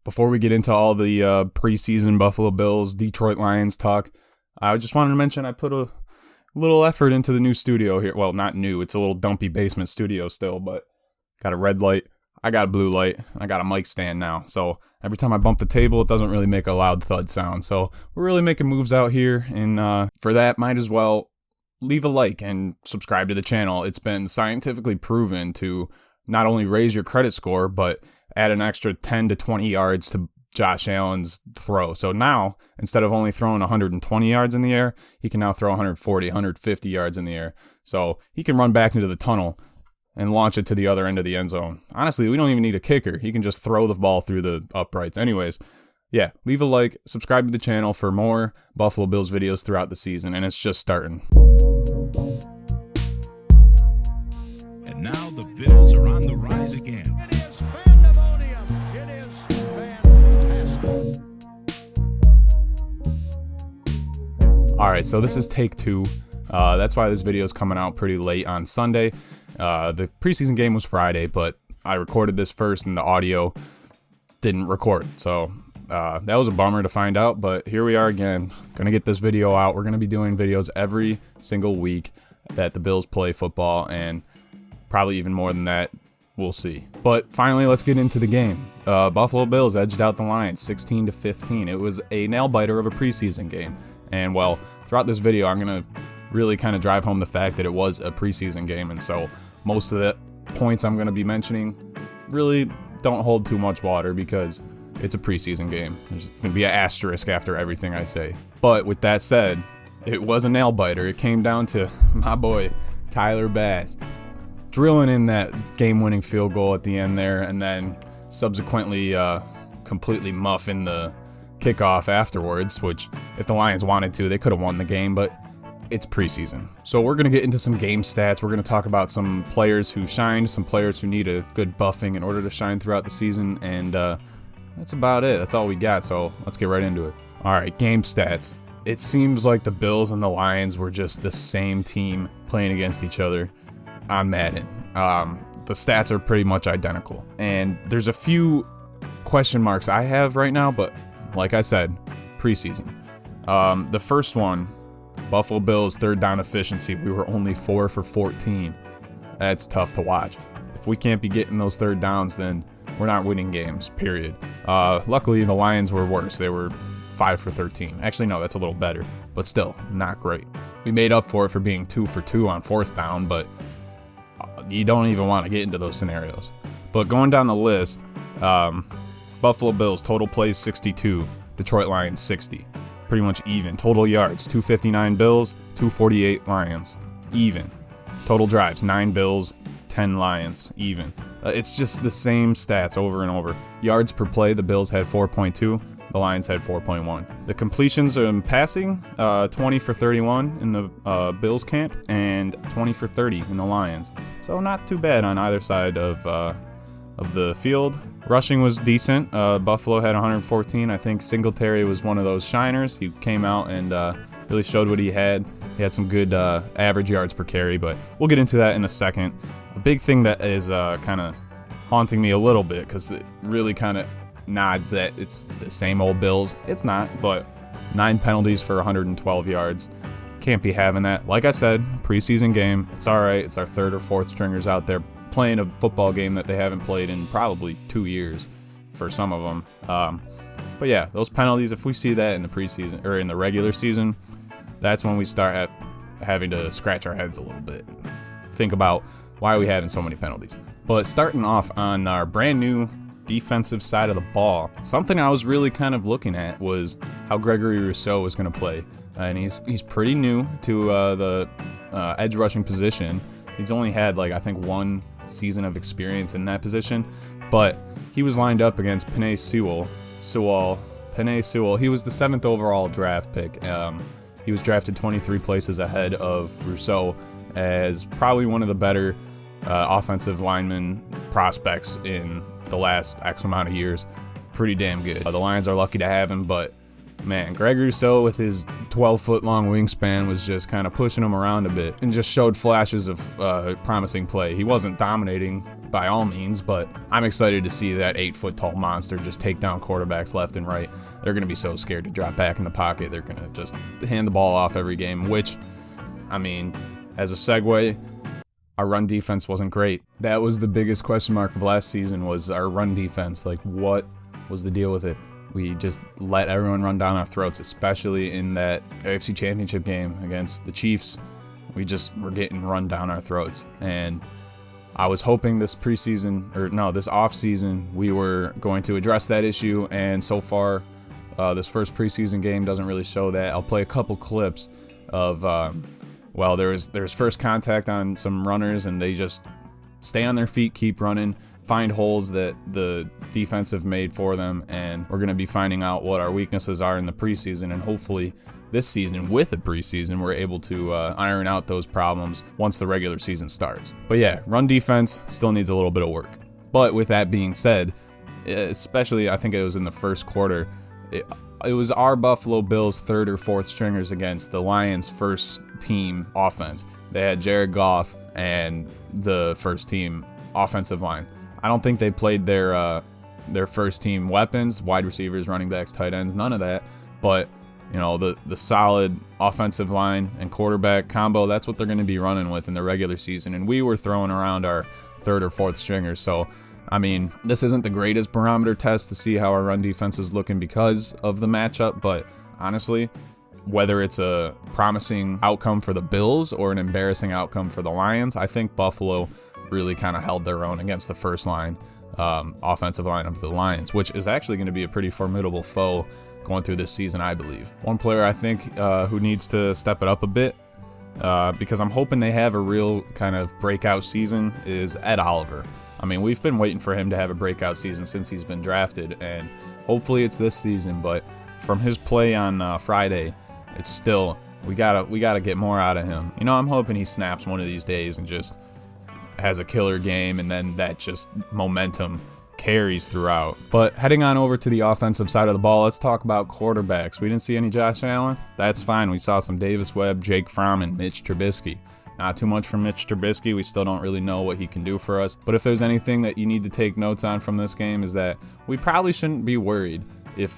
Before we get into all the preseason Buffalo Bills, Detroit Lions talk, I just wanted to mention I put a little effort into the new studio here. Well, not new, it's a little dumpy basement studio still, but got a red light, I got a blue light, I got a mic stand now. So every time I bump the table, it doesn't really make a loud thud sound. So we're really making moves out here, and for that, might as well leave a like and subscribe to the channel. It's been scientifically proven to not only raise your credit score, but add an extra 10 to 20 yards to Josh Allen's throw. So now, instead of only throwing 120 yards in the air, he can now throw 140, 150 yards in the air. So he can run back into the tunnel and launch it to the other end of the end zone. Honestly, we don't even need a kicker. He can just throw the ball through the uprights. Anyways, yeah, leave a like, subscribe to the channel for more Buffalo Bills videos throughout the season, and it's just starting. And now the Bills are on the rise again. It is pandemonium. It is fantastic. All right, so this is take two. That's why this video is coming out pretty late on Sunday. The preseason game was Friday, but I recorded this first and the audio didn't record. So that was a bummer to find out, but here we are again. Gonna get this video out. We're gonna be doing videos every single week that the Bills play football, and probably even more than that. We'll see. But finally, let's get into the game. Buffalo Bills edged out the Lions 16-15. It was a nail-biter of a preseason game. And, well, throughout this video, I'm going to really kind of drive home the fact that it was a preseason game. And so most of the points I'm going to be mentioning really don't hold too much water because it's a preseason game. There's going to be an asterisk after everything I say. But with that said, it was a nail-biter. It came down to my boy, Tyler Bass, drilling in that game-winning field goal at the end there, and then subsequently completely muffing the kickoff afterwards, which if the Lions wanted to, they could have won the game, but it's preseason. So we're going to get into some game stats. We're going to talk about some players who shined, some players who need a good buffing in order to shine throughout the season, and that's about it. That's all we got, so let's get right into it. All right, game stats. It seems like the Bills and the Lions were just the same team playing against each other on Madden. The stats are pretty much identical, and there's a few question marks I have right now, but like I said, preseason. The first one, Buffalo Bills third down efficiency, we were only 4 for 14. That's tough to watch. If we can't be getting those third downs, then we're not winning games, period. Luckily, the Lions were worse. They were 5 for 13. Actually, no, that's a little better, but still not great. We made up for it for being 2 for 2 on fourth down, but you don't even want to get into those scenarios. But going down the list, Buffalo Bills total plays 62, Detroit Lions 60. Pretty much even. Total yards 259 Bills, 248 Lions. Even. Total drives 9 Bills, 10 Lions. Even. It's just the same stats over and over. Yards per play, the Bills had 4.2. The Lions had 4.1. The completions in passing, 20 for 31 in the Bills camp and 20 for 30 in the Lions. So not too bad on either side of the field. Rushing was decent. Buffalo had 114. I think Singletary was one of those shiners. He came out and really showed what he had. He had some good average yards per carry, but we'll get into that in a second. A big thing that is kind of haunting me a little bit because it really kind of nods that it's the same old Bills. It's not, but 9 penalties for 112 yards. Can't be having that. Like I said, preseason game. It's all right. It's our third or fourth stringers out there playing a football game that they haven't played in probably 2 years for some of them. But yeah, those penalties, if we see that in the preseason or in the regular season, that's when we start having to scratch our heads a little bit. Think about why are we having so many penalties. But starting off on our brand new defensive side of the ball, something I was really kind of looking at was how Gregory Rousseau was going to play. And he's pretty new to the edge rushing position. He's only had I think 1 season of experience in that position, but he was lined up against Penei Sewell. He was the 7th overall draft pick. He was drafted 23 places ahead of Rousseau as probably one of the better offensive lineman prospects in the last X amount of years. Pretty damn good. The Lions are lucky to have him, but man, Greg Rousseau with his 12-foot long wingspan was just kind of pushing him around a bit and just showed flashes of promising play. He wasn't dominating by all means, but I'm excited to see that 8-foot-tall monster just take down quarterbacks left and right. They're going to be so scared to drop back in the pocket. They're going to just hand the ball off every game, which, I mean, as a segue, our run defense wasn't great. That was the biggest question mark of last season, was our run defense. Like, what was the deal with it? We just let everyone run down our throats, especially in that AFC Championship game against the Chiefs. We just were getting run down our throats. And I was hoping this offseason, we were going to address that issue. And so far, this first preseason game doesn't really show that. I'll play a couple clips of, there's first contact on some runners, and they just stay on their feet, keep running, find holes that the defense have made for them, and we're going to be finding out what our weaknesses are in the preseason, and hopefully this season with the preseason we're able to iron out those problems once the regular season starts. But yeah, run defense still needs a little bit of work. But with that being said, especially I think it was in the first quarter, it was our Buffalo Bills' third or fourth stringers against the Lions' first team offense. They had Jared Goff and the first team offensive line. I don't think they played their first team weapons, wide receivers, running backs, tight ends, none of that. But the solid offensive line and quarterback combo, that's what they're going to be running with in the regular season. And we were throwing around our third or fourth stringers. So, I mean, this isn't the greatest barometer test to see how our run defense is looking because of the matchup. But honestly, whether it's a promising outcome for the Bills or an embarrassing outcome for the Lions, I think Buffalo really kind of held their own against the first line offensive line of the Lions, which is actually going to be a pretty formidable foe going through this season, I believe. One player I think who needs to step it up a bit, because I'm hoping they have a real kind of breakout season, is Ed Oliver. I mean, we've been waiting for him to have a breakout season since he's been drafted, and hopefully it's this season. But from his play on Friday, it's still, we gotta get more out of him. I'm hoping he snaps one of these days and just has a killer game, and then that just momentum carries throughout. But heading on over to the offensive side of the ball, let's talk about quarterbacks. We didn't see any Josh Allen. That's fine. We saw some Davis Webb, Jake Fromm, and Mitch Trubisky. Not too much from Mitch Trubisky. We still don't really know what he can do for us. But if there's anything that you need to take notes on from this game, is that we probably shouldn't be worried if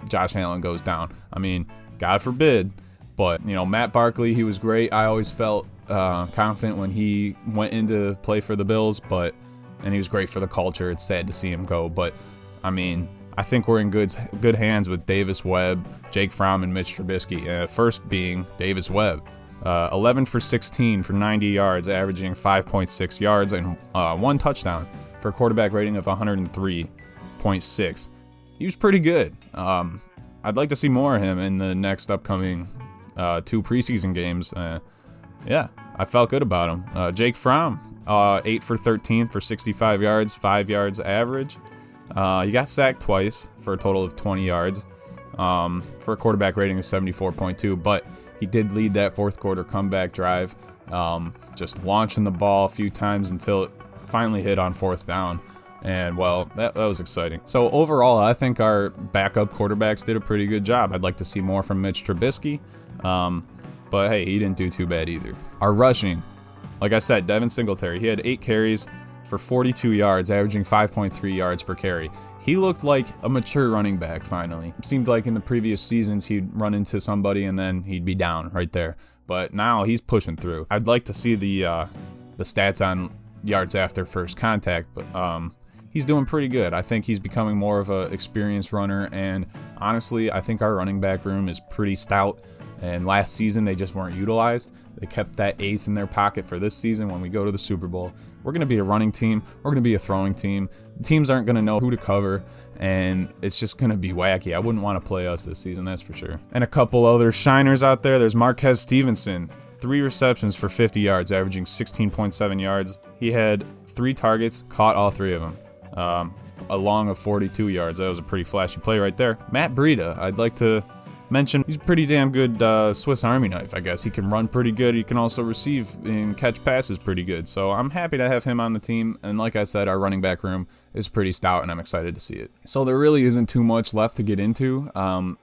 Josh Allen goes down. I mean, God forbid. But, Matt Barkley, he was great. I always felt confident when he went into play for the Bills, and he was great for the culture. It's sad to see him go, but I mean, I think we're in good hands with Davis Webb, Jake Fromm, and Mitch Trubisky. First being Davis Webb, 11 for 16 for 90 yards, averaging 5.6 yards and one touchdown for a quarterback rating of 103.6. He was pretty good. I'd like to see more of him in the next upcoming 2 preseason games. Yeah, I felt good about him. Jake Fromm, 8 for 13 for 65 yards, 5 yards average. He got sacked twice for a total of 20 yards for a quarterback rating of 74.2, but he did lead that fourth quarter comeback drive, just launching the ball a few times until it finally hit on fourth down. And, well, that was exciting. So, overall, I think our backup quarterbacks did a pretty good job. I'd like to see more from Mitch Trubisky. But hey, he didn't do too bad either. Our rushing, like I said, Devin Singletary, he had 8 carries for 42 yards, averaging 5.3 yards per carry. He looked like a mature running back finally. It seemed like in the previous seasons he'd run into somebody and then he'd be down right there. But now he's pushing through. I'd like to see the stats on yards after first contact, but he's doing pretty good. I think he's becoming more of an experienced runner, and honestly, I think our running back room is pretty stout. And last season, they just weren't utilized. They kept that ace in their pocket for this season. When we go to the Super Bowl, we're going to be a running team. We're going to be a throwing team. The teams aren't going to know who to cover, and it's just going to be wacky. I wouldn't want to play us this season, that's for sure. And a couple other shiners out there. There's Marquez Stevenson, 3 receptions for 50 yards, averaging 16.7 yards. He had 3 targets, caught all 3 of them. A long of 42 yards. That was a pretty flashy play right there. Matt Breida, I'd like to mention, he's a pretty damn good Swiss Army knife, I guess. He can run pretty good. He can also receive and catch passes pretty good. So I'm happy to have him on the team. And like I said, our running back room is pretty stout, and I'm excited to see it. So there really isn't too much left to get into. I'm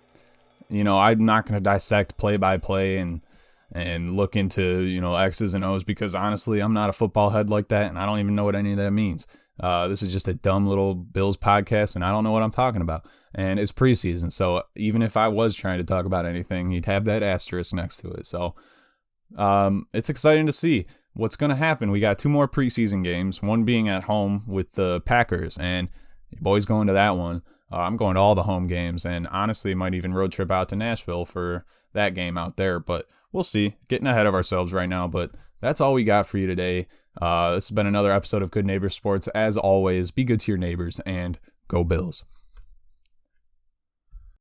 not going to dissect play by play and and look into, X's and O's, because honestly, I'm not a football head like that, and I don't even know what any of that means. This is just a dumb little Bills podcast, and I don't know what I'm talking about. And it's preseason, so even if I was trying to talk about anything, you'd have that asterisk next to it. So it's exciting to see what's going to happen. We got 2 more preseason games, one being at home with the Packers, and your boy's going to that one. I'm going to all the home games, and honestly might even road trip out to Nashville for that game out there, but we'll see. Getting ahead of ourselves right now, but that's all we got for you today. This has been another episode of Good Neighbor Sports. As always, be good to your neighbors, and go Bills.